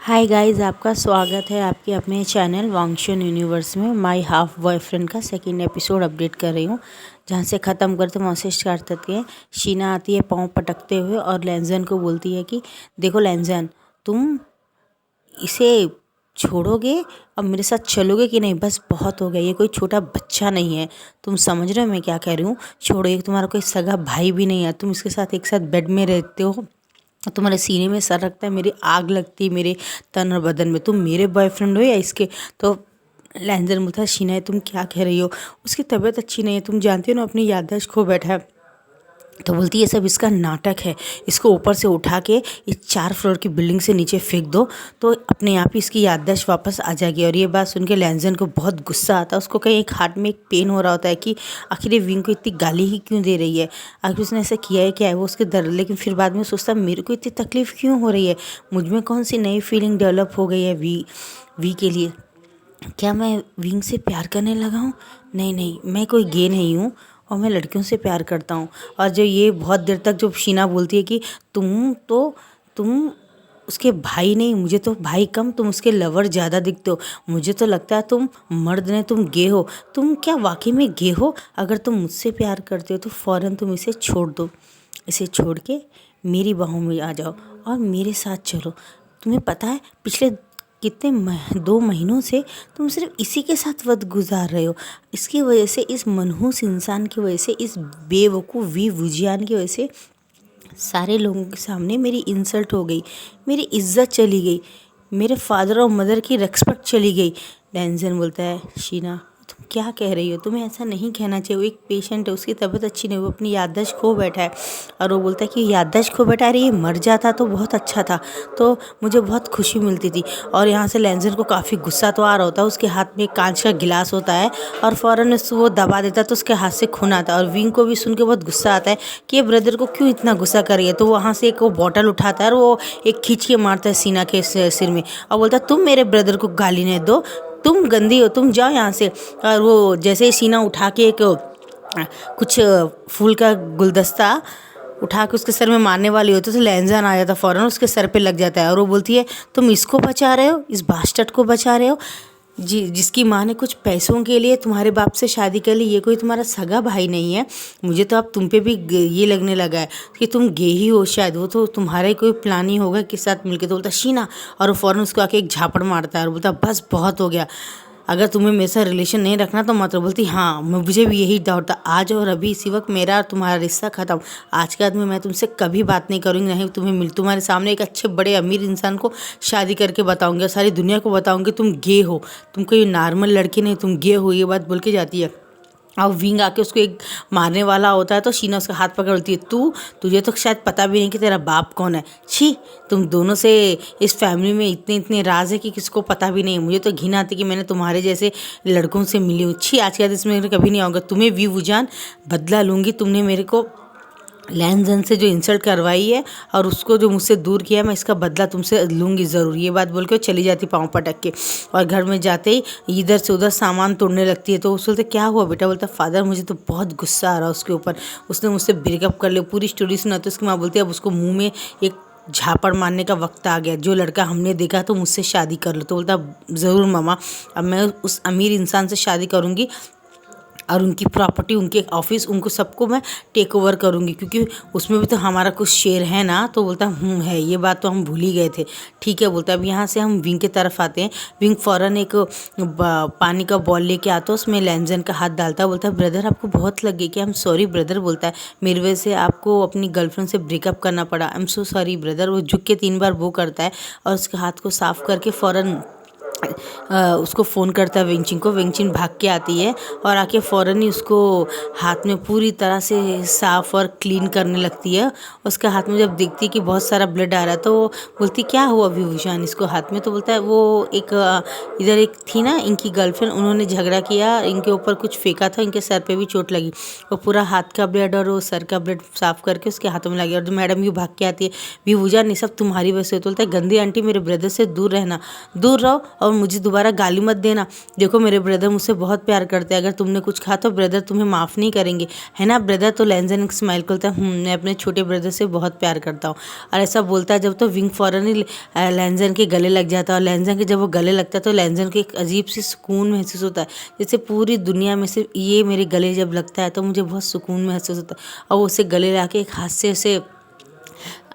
Hi guys, आपका स्वागत है आपके अपने चैनल वांगशन यूनिवर्स में। माय हाफ बॉयफ्रेंड का सेकंड एपिसोड अपडेट कर रही हूँ। जहाँ से ख़त्म करते वहाँ स्टार्ट करते हैं। शीना आती है पाँव पटकते हुए और लैंजन को बोलती है कि देखो लैंजन, तुम इसे छोड़ोगे और मेरे साथ चलोगे कि नहीं? बस बहुत हो गया, ये कोई छोटा बच्चा नहीं है। तुम समझ रहे हो मैं क्या कह रही हूँ? छोड़ो, ये तुम्हारा कोई सगा भाई भी नहीं है। तुम इसके साथ एक साथ बेड में रहते हो, तुम्हारे सीने में सर रखता है, मेरी आग लगती है मेरे तन और बदन में। तुम मेरे बॉयफ्रेंड हो या इसके? तो लैंजन बोलता है शीना तुम क्या कह रही हो? उसकी तबीयत अच्छी नहीं है, तुम जानती हो ना, अपनी याददाश्त खो बैठा है। तो बोलती है सब इसका नाटक है, इसको ऊपर से उठा के इस 4 फ्लोर की बिल्डिंग से नीचे फेंक दो तो अपने आप ही इसकी याददाश्त वापस आ जाएगी। और ये बात सुन के लैंजन को बहुत गुस्सा आता है। उसको कहीं एक हार्ट में एक पेन हो रहा होता है कि आखिर ये विंग को इतनी गाली ही क्यों दे रही है, आखिर उसने ऐसा किया है क्या है, वो उसके दर्द। लेकिन फिर बाद में सोचता मेरे को इतनी तकलीफ़ क्यों हो रही है, मुझ में कौन सी नई फीलिंग डेवलप हो गई है वी के लिए? क्या मैं विंग से प्यार करने लगा हूँ? नहीं नहीं, मैं कोई गे नहीं हूँ और मैं लड़कियों से प्यार करता हूँ। और जो ये बहुत देर तक जो शीना बोलती है कि तुम उसके भाई नहीं, मुझे तो भाई कम, तुम उसके लवर ज़्यादा दिखते हो। मुझे तो लगता है तुम मर्द नहीं, तुम गे हो। तुम क्या वाकई में गे हो? अगर तुम मुझसे प्यार करते हो तो फ़ौरन तुम इसे छोड़ दो, इसे छोड़ के मेरी बाहों में आ जाओ और मेरे साथ चलो। तुम्हें पता है पिछले कितने 2 महीनों से तुम सिर्फ इसी के साथ वक्त गुजार रहे हो। इसकी वजह से, इस मनहूस इंसान की वजह से, इस बेवकूफ़ वुजियान की वजह से सारे लोगों के सामने मेरी इंसल्ट हो गई, मेरी इज्जत चली गई, मेरे फादर और मदर की रिस्पेक्ट चली गई। लैंजन बोलता है शीना तुम क्या कह रही हो? तुम्हें ऐसा नहीं कहना चाहिए। वो एक पेशेंट है, उसकी तबीयत अच्छी नहीं, वो अपनी याददाश्त खो बैठा है। और वो बोलता है कि याददाश्त खो बैठा है, अरे ये मर जाता तो बहुत अच्छा था, तो मुझे बहुत खुशी मिलती थी। और यहाँ से लैंजन को काफ़ी गुस्सा तो आ रहा होता है। उसके हाथ में एक कांच का गिलास होता है और फ़ौरन वो दबा देता है तो उसके हाथ से खून आता है। और विंग को भी सुन के बहुत गुस्सा आता है कि ये ब्रदर को क्यों इतना गुस्सा कर रही है। तो वहाँ से एक वो बॉटल उठाता है और वो एक खींच के मारता है सीना के सिर में और बोलता है तुम मेरे ब्रदर को गाली नहीं दो, तुम गंदी हो, तुम जाओ यहाँ से। और वो जैसे ही सीना उठा के एक कुछ फूल का गुलदस्ता उठा के उसके सर में मारने वाली होती है तो लैंजन आ जाता, फ़ौरन उसके सर पे लग जाता है। और वो बोलती है तुम इसको बचा रहे हो, इस बास्टर्ड को बचा रहे हो जिसकी माँ ने कुछ पैसों के लिए तुम्हारे बाप से शादी कर ली। ये कोई तुम्हारा सगा भाई नहीं है। मुझे तो अब तुम पे भी ये लगने लगा है कि तुम गे ही हो शायद। वो तो तुम्हारा ही कोई प्लान ही होगा के साथ मिलके। तो बोलता शीना, और वो फ़ौरन उसको आके एक झापड़ मारता है और बोलता बस बहुत हो गया, अगर तुम्हें मेरे साथ रिलेशन नहीं रखना तो मत। बोलती हाँ, मुझे भी यही डाउट था। आज और अभी इसी वक्त मेरा और तुम्हारा रिश्ता ख़त्म। आज के बाद में मैं तुमसे कभी बात नहीं करूँगी, नहीं तुम्हें तुम्हारे सामने एक अच्छे बड़े अमीर इंसान को शादी करके बताऊँगी और सारी दुनिया को बताऊँगी तुम गे हो, तुम कोई नॉर्मल लड़की नहीं, तुम गे हो। ये बात बोल के जाती है और विंग आके उसको एक मारने वाला होता है तो शीना उसका हाथ पकड़ती है। तुझे तो शायद पता भी नहीं कि तेरा बाप कौन है। छी, तुम दोनों से इस फैमिली में इतने इतने राज है कि किसको पता भी नहीं है। मुझे तो घिन आती कि मैंने तुम्हारे जैसे लड़कों से मिली हूँ। छी, आज के बाद इसमें कभी नहीं आऊँगा। तुम्हें वी वुजान बदला लूँगी। तुमने मेरे को लैंजन से जो इंसल्ट करवाई है और उसको जो मुझसे दूर किया है, मैं इसका बदला तुमसे लूँगी ज़रूर। ये बात बोल के चली जाती पाँव पटक के। और घर में जाते ही इधर से उधर सामान तोड़ने लगती है। तो उस बोलते क्या हुआ बेटा? बोलता फादर मुझे तो बहुत गुस्सा आ रहा है उसके ऊपर, उसने मुझसे ब्रेकअप कर लिया। पूरी स्टोरी सुना तो उसकी माँ बोलती है अब उसको मुँह में एक झापड़ मारने का वक्त आ गया। जो लड़का हमने देखा तो मुझसे शादी कर लो। तो बोलता ज़रूर मामा, अब मैं उस अमीर इंसान से शादी करूँगी और उनकी प्रॉपर्टी, उनके ऑफिस, उनको सबको मैं टेक ओवर करूँगी क्योंकि उसमें भी तो हमारा कुछ शेयर है ना। तो बोलता है, ये बात तो हम भूल ही गए थे। ठीक है बोलता है। अब यहाँ से हम विंग की तरफ आते हैं। विंग फ़ौरन एक पानी का बॉल लेके आता है, उसमें लैंजन का हाथ डालता है। बोलता है ब्रदर आपको बहुत लग गई कि आई एम सॉरी ब्रदर। बोलता है मेरी वजह से आपको अपनी गर्लफ्रेंड से ब्रेकअप करना पड़ा, I am so sorry brother. वो झुक के 3 बार वो करता है और उसके हाथ को साफ़ करके फ़ौरन उसको फ़ोन करता है वेंचिन को। वेंचिन भाग के आती है और आके फ़ौरन ही उसको हाथ में पूरी तरह से साफ़ और क्लीन करने लगती है। उसके हाथ में जब देखती है कि बहुत सारा ब्लड आ रहा है तो वो बोलती क्या हुआ विभूषण इसको हाथ में? तो बोलता है वो एक इधर एक थी ना इनकी गर्लफ्रेंड, उन्होंने झगड़ा किया, इनके ऊपर कुछ फेंका था, इनके सर पे भी चोट लगी। वो पूरा हाथ का ब्लड और वो सर का ब्लड साफ़ करके उसके हाथों में लगी। और जो मैडम भी भाग के आती है विभूषण ये सब तुम्हारी वजह से। तो बोलता है गंदी आंटी, मेरे ब्रदर से दूर रहना, दूर रहो और मुझे दोबारा गाली मत देना। देखो मेरे ब्रदर मुझसे बहुत प्यार करते हैं, अगर तुमने कुछ कहा तो ब्रदर तुम्हें माफ़ नहीं करेंगे, है ना ब्रदर। तो लैंजन स्माइल करता है, मैं अपने छोटे ब्रदर से बहुत प्यार करता हूँ। और ऐसा बोलता है जब तो विंग फ़ौरन ही लैंजन के गले लग जाता है। और लैंजन के जब वो गले लगता है तो लैंजन को एक अजीब सी सुकून महसूस होता है, जैसे पूरी दुनिया में से ये मेरे गले जब लगता है तो मुझे बहुत सुकून महसूस होता है। और वो उसे गले ला के एक हाथ से उसे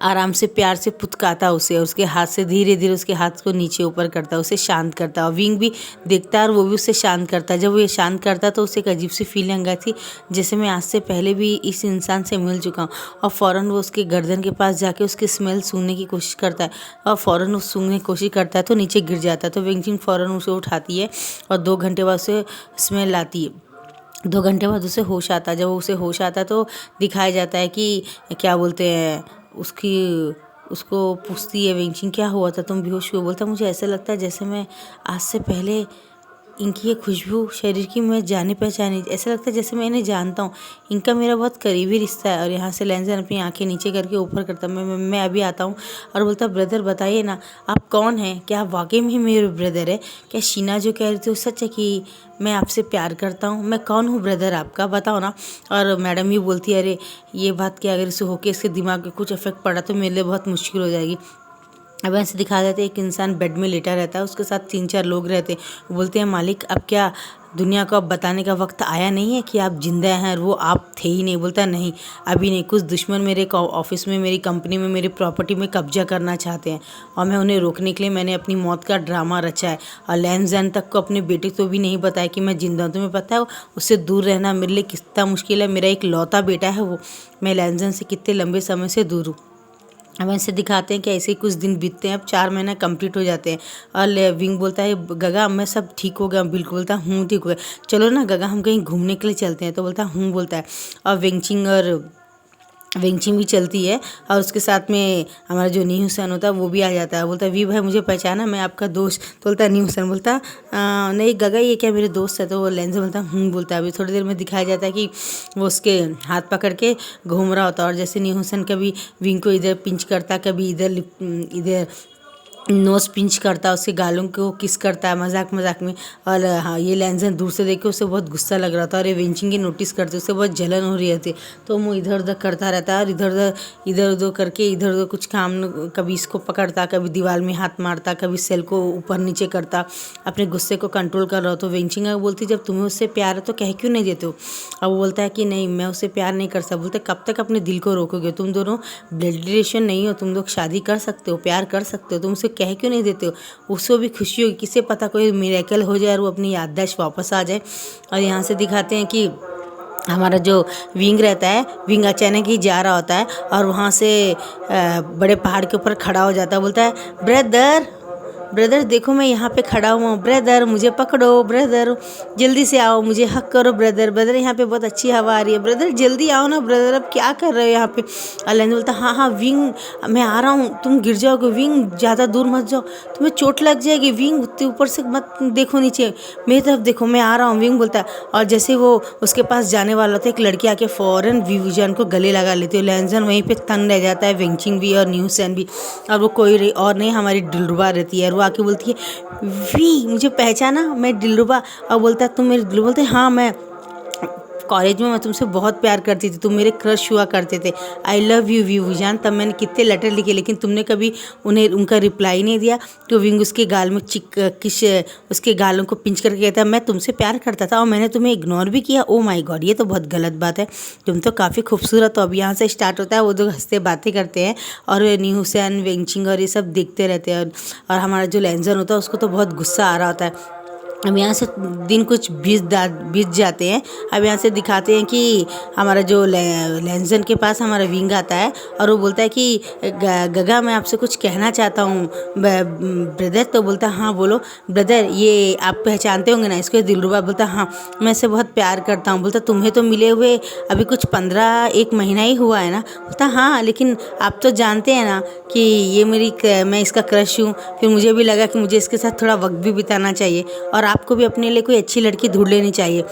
आराम से प्यार से पुचकाता है उसे, और उसके हाथ से धीरे धीरे उसके हाथ को नीचे ऊपर करता है, उसे शांत करता है। और विंग भी देखता है और वो भी उसे शांत करता है। जब वो ये शांत करता है तो उसे एक अजीब सी फीलिंग आई थी, जैसे मैं आज से पहले भी इस इंसान से मिल चुका हूँ। और फ़ौरन वो उसके गर्दन के पास जाके उसकी स्मेल सूंघने की कोशिश करता है, और फ़ौरन वो सूंघने की कोशिश करता है तो नीचे गिर जाता है। तो विंग फ़ौरन उसे उठाती है और 2 घंटे बाद उसे स्मेल आती है। 2 घंटे बाद उसे होश आता है। जब उसे होश आता है तो दिखाया जाता है कि क्या बोलते हैं उसको पूछती है वेंचिंग, क्या हुआ था, तुम बेहोश हुए। बोलता मुझे ऐसा लगता है जैसे मैं आज से पहले इनकी ये खुशबू शरीर की मैं जानी पहचानी, ऐसा लगता है जैसे मैं इन्हें जानता हूँ, इनका मेरा बहुत करीबी रिश्ता है। और यहाँ से लैंजन अपनी आंखें नीचे करके ऊपर करता, मैं अभी आता हूँ। और बोलता ब्रदर बताइए ना आप कौन हैं, क्या आप वाकई में ही मेरे ब्रदर है, क्या शीना जो कह रही थी वो सच है कि मैं आपसे प्यार करता हूँ, मैं कौन हूँ ब्रदर आपका, बताओ ना। और मैडम ये बोलती है अरे ये बात क्या, अगर इसे होके इसके दिमाग पे कुछ इफेक्ट पड़ा तो मेरे लिए बहुत मुश्किल हो जाएगी। अब ऐसे दिखा देते एक इंसान बेड में लेटा रहता है, उसके साथ 3-4 लोग रहते हैं। बोलते हैं मालिक अब क्या दुनिया को अब बताने का वक्त आया नहीं है कि आप जिंदा हैं, और वो आप थे ही नहीं। बोलता नहीं अभी नहीं, कुछ दुश्मन मेरे ऑफिस में, मेरी कंपनी में, मेरी प्रॉपर्टी में कब्जा करना चाहते हैं, और मैं उन्हें रोकने के लिए मैंने अपनी मौत का ड्रामा रचा है। और लैंजन तक को अपने बेटे को भी नहीं बताया कि मैं जिंदा हूँ। तुम्हें पता है उससे दूर रहना मेरे लिए कितना मुश्किल है, मेरा एक लौता बेटा है वो, मैं लैंजन से कितने लंबे समय से दूर हूँ। अब ऐसे दिखाते हैं कि ऐसे ही कुछ दिन बीतते हैं, अब 4 महीने कंप्लीट हो जाते हैं। और विंग बोलता है गगा मैं सब ठीक हो गया, बिल्कुल। बोलता हूँ ठीक हो गया, चलो ना गगा हम कहीं घूमने के लिए चलते हैं। तो बोलता हूँ बोलता है। और वेंचिंग भी चलती है, और उसके साथ में हमारा जो नी हुसैन होता है वो भी आ जाता है। बोलता है वी भाई मुझे पहचाना, मैं आपका दोस्त। तो बोलता है नी हुसैन बोलता नहीं गगा ये क्या मेरे दोस्त है। तो वो लैंजन बोलता बोलता है। अभी थोड़ी देर में दिखाया जाता है कि वो उसके हाथ पकड़ के घूम रहा होता है, और जैसे नी हुसैन कभी विंग को इधर पिंच करता, कभी इधर नोज पिंच करता, उसके गालों को किस करता है मजाक मजाक में। और हाँ ये लैंजन दूर से देख के उसे बहुत गुस्सा लग रहा था, और ये वेंचिंग की नोटिस करते उसे बहुत जलन हो रही थी। तो वो इधर उधर करता रहता है, और इधर उधर करके इधर उधर कुछ काम, कभी इसको पकड़ता, कभी दीवार में हाथ मारता, कभी सेल को ऊपर नीचे करता, अपने गुस्से को कंट्रोल कर रहा हो। तो वेंचिंग बोलती जब तुम्हें उससे प्यार है तो कह क्यों नहीं देते हो। अब वो बोलता है कि नहीं मैं उससे प्यार नहीं कर सकता। बोलते कब तक अपने दिल को रोकोगे, तुम दोनों ब्लड रिलेशन नहीं हो, तुम लोग शादी कर सकते हो, प्यार कर सकते हो, तुम उसे कह क्यों नहीं देते हो। उसको भी खुशी होगी, किसे पता कोई मिरेकल हो जाए और वो अपनी याददाश्त वापस आ जाए। और यहाँ से दिखाते हैं कि हमारा जो विंग रहता है, विंग अचानक ही जा रहा होता है और वहाँ से बड़े पहाड़ के ऊपर खड़ा हो जाता है। बोलता है ब्रदर देखो मैं यहाँ पे खड़ा हुआ हूँ, ब्रदर मुझे पकड़ो, ब्रदर जल्दी से आओ, मुझे हक करो ब्रदर यहाँ पे बहुत अच्छी हवा आ रही है, ब्रदर जल्दी आओ ना ब्रदर, अब क्या कर रहे हो यहाँ पे। अलेंज बोलता हाँ विंग मैं आ रहा हूँ, तुम गिर जाओगे विंग, ज़्यादा दूर मत जाओ, तुम्हें चोट लग जाएगी विंग, उतने ऊपर से मत देखो नीचे, मेरी तरफ देखो मैं आ रहा हूँ, विंग बोलता है। और जैसे वो उसके पास जाने वाला था, एक लड़की आके फ़ौरन विविजन को गले लगा लेती है। लैंजन वहीं पे तंग रह जाता है, वेंचिंग भी और न्यू सैन भी, और वो कोई और नहीं हमारी दिलरुबा रहती है। वो आके बोलती है वी मुझे पहचाना, मैं दिलरुबा। और बोलता है तुम मेरे दिल, बोलते हाँ मैं कॉलेज में मैं तुमसे बहुत प्यार करती थी, तुम मेरे क्रश हुआ करते थे, आई लव यू विविजान। तब मैंने कितने लेटर लिखे लेकिन तुमने कभी उनका रिप्लाई नहीं दिया। तो विंग उसके गाल में उसके गालों को पिंच करके कहता मैं तुमसे प्यार करता था और मैंने तुम्हें इग्नोर भी किया। ओ माय गॉड ये तो बहुत गलत बात है, तुम तो काफ़ी खूबसूरत हो। अब यहाँ से स्टार्ट होता है, वो दो हंसते बातें करते हैं और न्यू हुसैन वेंचिंग और ये सब देखते रहते हैं। और हमारा जो लैंजन होता है उसको तो बहुत गुस्सा आ रहा होता है। अब यहाँ से दिन कुछ बीत जाते हैं। अब यहाँ से दिखाते हैं कि हमारा जो लैंजन के पास हमारा विंग आता है और वो बोलता है कि गगा मैं आपसे कुछ कहना चाहता हूँ ब्रदर। तो बोलता हाँ बोलो ब्रदर, ये आप पहचानते होंगे ना इसको, दिलरुबा। बोलता हाँ मैं इसे बहुत प्यार करता हूँ। बोलता तुम्हें तो मिले हुए अभी कुछ 15-1 महीना ही हुआ है ना। बोलता हाँ लेकिन आप तो जानते हैं ना कि ये मैं इसका क्रश हूँ। फिर मुझे भी लगा कि मुझे इसके साथ थोड़ा वक्त भी बिताना चाहिए और आपको भी अपने लिए कोई अच्छी लड़की ढूंढ लेनी चाहिए।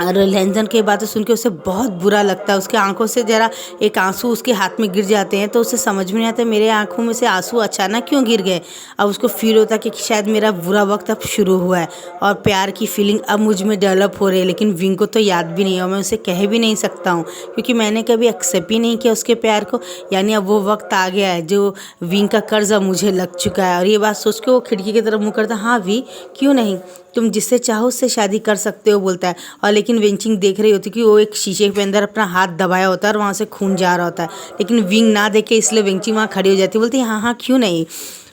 और लैंजन की बातें सुन के उसे बहुत बुरा लगता है। उसके आंखों से ज़रा एक आंसू उसके हाथ में गिर जाते हैं, तो उसे समझ में नहीं आता मेरे आंखों में से आंसू अचानक क्यों गिर गए। अब उसको फील होता है कि शायद मेरा बुरा वक्त अब शुरू हुआ है और प्यार की फीलिंग अब मुझ में डेवलप हो रही है। लेकिन विंग को तो याद भी नहीं है और मैं उसे कह भी नहीं सकता हूँ, क्योंकि मैंने कभी एक्सेप्ट ही नहीं किया उसके प्यार को। यानी अब वो वक्त आ गया है जो विंग का कर्ज अब मुझे लग चुका है। और ये बात सोच के वो खिड़की की तरफ मुँह करता, हाँ वी, क्यों नहीं, तुम जिससे चाहो उससे शादी कर सकते हो, बोलता है। और लेकिन वेंचिंग देख रही होती कि वो एक शीशे के अंदर अपना हाथ दबाया होता है और वहाँ से खून जा रहा होता है। लेकिन विंग ना देखे, इसलिए वेंचिंग वहाँ खड़ी हो जाती है, बोलती है हाँ हाँ क्यों नहीं,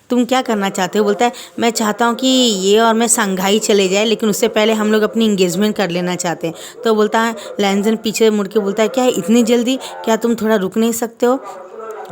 तुम क्या करना चाहते हो। बोलता है मैं चाहता हूँ कि ये और मैं संघाई चले जाए, लेकिन उससे पहले हम लोग अपनी इंगेजमेंट कर लेना चाहते हैं। तो बोलता है, लैंजन पीछे मुड़ के बोलता है, क्या इतनी जल्दी, क्या तुम थोड़ा रुक नहीं सकते हो,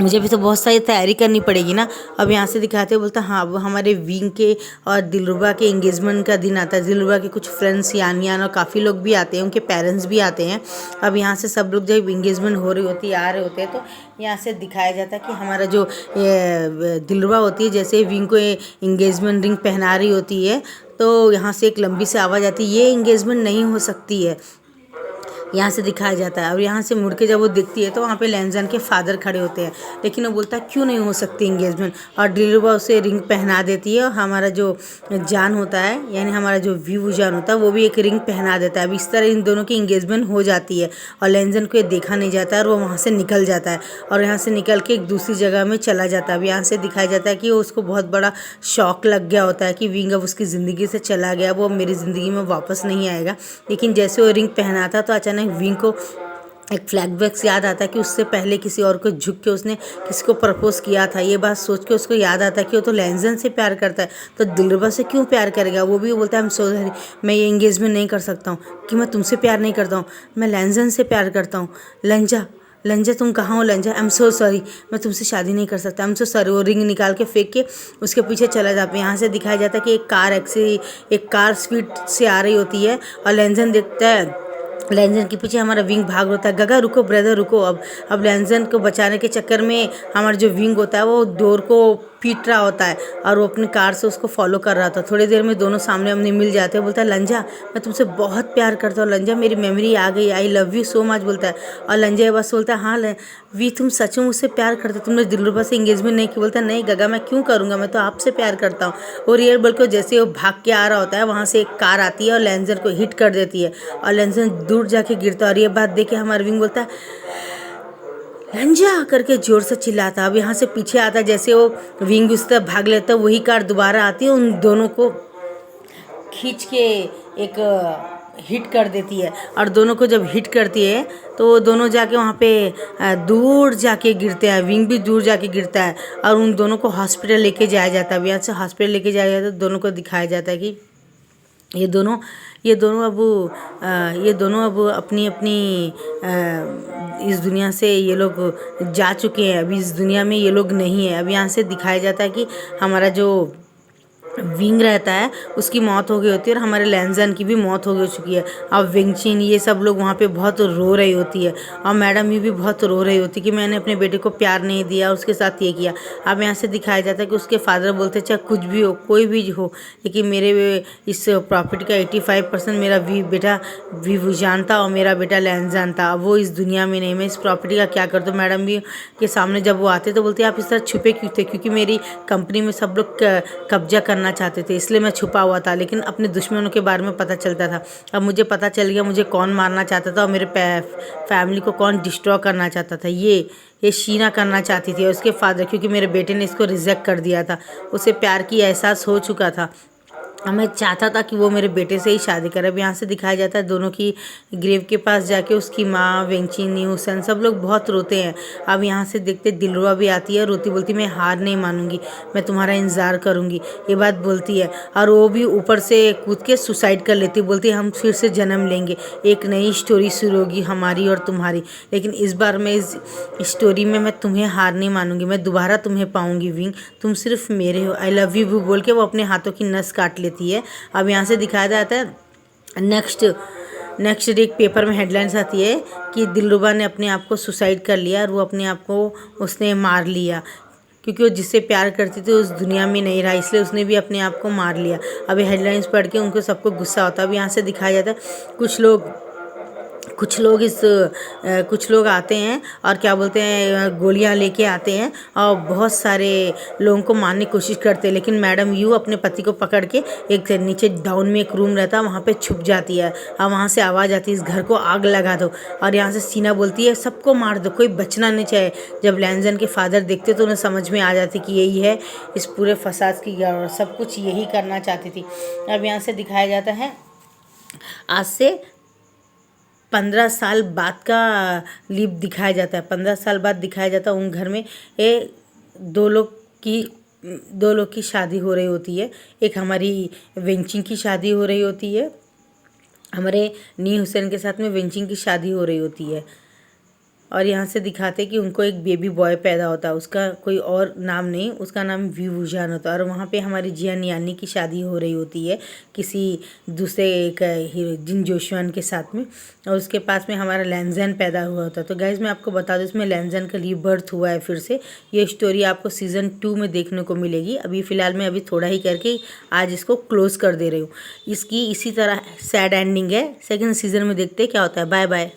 मुझे भी तो बहुत सारी तैयारी करनी पड़ेगी ना। अब यहाँ से दिखाते हैं, बोलता हाँ, वो हमारे विंग के और दिलरुबा के एंगेजमेंट का दिन आता है। दिलरुबा के कुछ फ्रेंड्स यान और काफ़ी लोग भी आते हैं, उनके पेरेंट्स भी आते हैं। अब यहाँ से सब लोग जब एंगेजमेंट हो रही होती है, आ रहे होते हैं, तो यहाँ से दिखाया जाता है कि हमारा जो दिलरुबा होती है, जैसे विंग को एंगेजमेंट रिंग पहना रही होती है, तो यहाँ से एक लंबी सी आवाज़ आती है, ये एंगेजमेंट नहीं हो सकती है। यहाँ से दिखाया जाता है। और यहाँ से मुड़ के जब वो दिखती है तो वहाँ पे लैंजन के फादर खड़े होते हैं, लेकिन वो बोलता है क्यों नहीं हो सकती एंगेजमेंट। और दिलरुबा उसे रिंग पहना देती है और हमारा जो जान होता है, यानी हमारा जो व्यू जान होता है, वो भी एक रिंग पहना देता है। अब इस तरह इन दोनों की एंगेजमेंट हो जाती है और लैंजन को ये देखा नहीं जाता है और वो वहाँ से निकल जाता है और यहाँ से निकल के एक दूसरी जगह में चला जाता है। अब यहाँ से दिखाया जाता है कि वो उसको बहुत बड़ा शौक लग गया होता है कि विंग अब उसकी ज़िंदगी से चला गया, वो मेरी ज़िंदगी में वापस नहीं आएगा। लेकिन जैसे वो रिंग पहना था तो अचानक विंग को एक फ्लैशबैक्स याद आता है कि उससे पहले किसी और को झुक के उसने किसी को प्रपोज किया था। ये बात सोच के उसको याद आता है कि वो तो लैंजन से प्यार करता है, तो दिलरुबा से क्यों प्यार करेगा। वो भी बोलता है हम सॉरी, मैं ये एंगेजमेंट नहीं कर सकता हूँ, कि मैं तुमसे प्यार नहीं करता हूँ, मैं लैंजन से प्यार करता हूँ। लंजा, लंजा तुम कहाँ हो लंजा, आई एम सो सॉरी, मैं तुमसे शादी नहीं कर सकता, आई एम सो सॉरी। वो रिंग निकाल के फेंक के उसके पीछे चला जाता है। यहाँ से दिखाया जाता है कि एक कार स्पीड से आ रही होती है और लैंजन देखता है, लैंजन के पीछे हमारा विंग भाग होता है, गगा रुको ब्रदर रुको। अब लैंजन को बचाने के चक्कर में हमारा जो विंग होता है वो डोर को पीट रहा होता है और वो अपनी कार से उसको फॉलो कर रहा था। थोड़ी देर में दोनों सामने आमने मिल जाते हैं। बोलता है लंजा, मैं तुमसे बहुत प्यार करता हूँ लंजा, मेरी मेमोरी आ गई, I love you so much, बोलता है। और लंजा बस बोलता है हाँ वी, तुम सच में मुझसे प्यार करते, तुमने दिलरुबा से एंगेजमेंट नहीं की। बोलता है नहीं गगा, मैं क्यों करूँगा, मैं तो आपसे प्यार करता हूँ। और ये बल्कि जैसे वो भाग के आ रहा होता है, वहाँ से एक कार आती है और लैंजन को हिट कर देती है और लैंजन दूर जाके गिरता है। और ये बात देख के हमारा विंग बोलता है लंजा करके जोर से चिल्लाता। अब यहाँ से पीछे आता है, जैसे वो विंग उस तरफ भाग लेता है, वही कार दोबारा आती है, उन दोनों को खींच के एक हिट कर देती है। और दोनों को जब हिट करती है तो दोनों जाके वहाँ पे दूर जाके गिरते हैं, विंग भी दूर जाके गिरता है और उन दोनों को हॉस्पिटल लेके जाया जाता है। यहाँ से हॉस्पिटल लेके जाया जाता है, दोनों को दिखाया जाता है कि ये दोनों अब अपनी अपनी इस दुनिया से ये लोग जा चुके हैं, अभी इस दुनिया में ये लोग नहीं है। अब यहाँ से दिखाया जाता है कि हमारा जो विंग रहता है उसकी मौत हो गई होती है और हमारे लैंजन की भी मौत हो गई चुकी है। अब विंगचिन ये सब लोग वहाँ पे बहुत रो रही होती है और मैडम ये भी बहुत रो रही होती है कि मैंने अपने बेटे को प्यार नहीं दिया, उसके साथ ये किया। अब यहाँ से दिखाया जाता है कि उसके फादर बोलते चाहे कुछ भी हो, कोई भी हो, लेकिन मेरे इस प्रॉपर्टी का 85% मेरा बेटा वी जानता और मेरा बेटा लैंजन था। अब वो इस दुनिया में नहीं, मैं इस प्रॉपर्टी का क्या कर दूँ। मैडम भी के सामने जब वो आते तो बोलते आप इस तरह छुपे क्यों थे, क्योंकि मेरी कंपनी में सब लोग कब्जा करना चाहते थे, इसलिए मैं छुपा हुआ था। लेकिन अपने दुश्मनों के बारे में पता चलता था। अब मुझे पता चल गया मुझे कौन मारना चाहता था और मेरे फैमिली को कौन डिस्ट्रॉय करना चाहता था। ये शीना करना चाहती थी और उसके फादर, क्योंकि मेरे बेटे ने इसको रिजेक्ट कर दिया था, उसे प्यार की एहसास हो चुका था। मैं चाहता था कि वो मेरे बेटे से ही शादी करे। अब यहाँ से दिखाया जाता है दोनों की ग्रेव के पास जाके उसकी माँ, वेंचिन, न्यूसन सब लोग बहुत रोते हैं। अब यहाँ से देखते दिलरुबा भी आती है, रोती बोलती मैं हार नहीं मानूंगी, मैं तुम्हारा इंतज़ार करूँगी, ये बात बोलती है। और वो भी ऊपर से कूद के सुसाइड कर लेती, बोलती हम फिर से जन्म लेंगे, एक नई स्टोरी शुरू होगी हमारी और तुम्हारी, लेकिन इस बार मैं इस स्टोरी में मैं तुम्हें हार नहीं मानूंगी, मैं दोबारा तुम्हें पाऊंगी विंग, तुम सिर्फ मेरे हो, आई लव यू बोल के वो अपने हाथों की नस काट लेती है। अब यहाँ से दिखाया जाता है नेक्स्ट डे एक पेपर में हेडलाइंस आती है कि दिलरुबा ने अपने आप को सुसाइड कर लिया और वो अपने आप को उसने मार लिया, क्योंकि वो जिससे प्यार करती थी उस दुनिया में नहीं रहा, इसलिए उसने भी अपने आप को मार लिया। अब ये हेडलाइंस पढ़ के उनको सबको गुस्सा होता है। अब यहाँ से दिखाया जाता है कुछ लोग कुछ लोग आते हैं और क्या बोलते हैं गोलियां लेके आते हैं और बहुत सारे लोगों को मारने की कोशिश करते हैं, लेकिन मैडम यू अपने पति को पकड़ के एक नीचे डाउन में एक रूम रहता है वहाँ पे छुप जाती है और वहाँ से आवाज़ आती है इस घर को आग लगा दो। और यहाँ से सीना बोलती है सबको मार दो, कोई बचना नहीं चाहिए। जब लैंजन के फादर देखते तो उन्हें समझ में आ जाती कि यही है इस पूरे फसाद की जड़ और सब कुछ यही करना चाहती थी। अब यहाँ से दिखाया जाता है आज से 15 साल बाद का लीप दिखाया जाता है। 15 साल बाद दिखाया जाता है उन घर में दो लोग की शादी हो रही होती है। एक हमारी वेंचिंग की शादी हो रही होती है, हमारे नी हुसैन के साथ में वेंचिंग की शादी हो रही होती है। और यहाँ से दिखाते कि उनको एक बेबी बॉय पैदा होता है, उसका कोई और नाम नहीं, उसका नाम व्यूजान होता है। और वहाँ पे हमारी जियान यानी की शादी हो रही होती है किसी दूसरे एक हीरो जिन जोशवान के साथ में, और उसके पास में हमारा लैंजन पैदा हुआ होता है। तो गाइज़ मैं आपको बता दूँ इसमें लैंजन का रीबर्थ हुआ है फिर से। ये स्टोरी आपको सीज़न 2 में देखने को मिलेगी। अभी फ़िलहाल मैं अभी थोड़ा ही करके आज इसको क्लोज़ कर दे रही हूँ। इसकी इसी तरह सैड एंडिंग है। सेकेंड सीज़न में देखते क्या होता है। Bye bye.